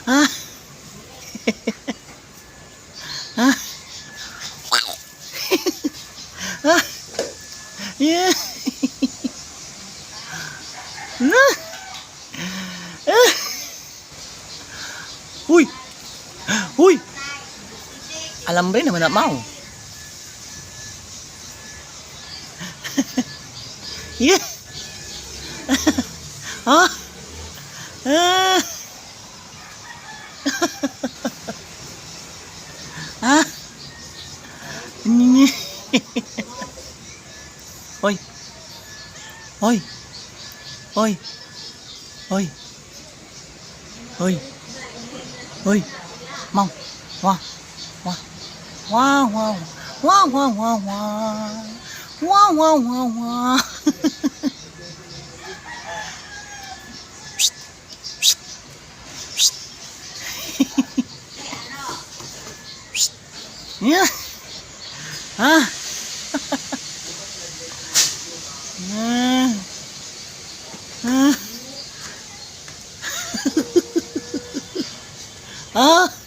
Ah. Ah. Ah. Yeah. Na. Ah. Huy. Huy. Alam rin naman na mau. Yeah. Ah. Ah. Ah. Hoy. Hoy. Hoy. Hoy. Hoy. Hoy. Mau. Wah. Wah. Wah wah. Wah wah wah wah. Wah wah wah wah. Yeah. Ah. Ah. Ah.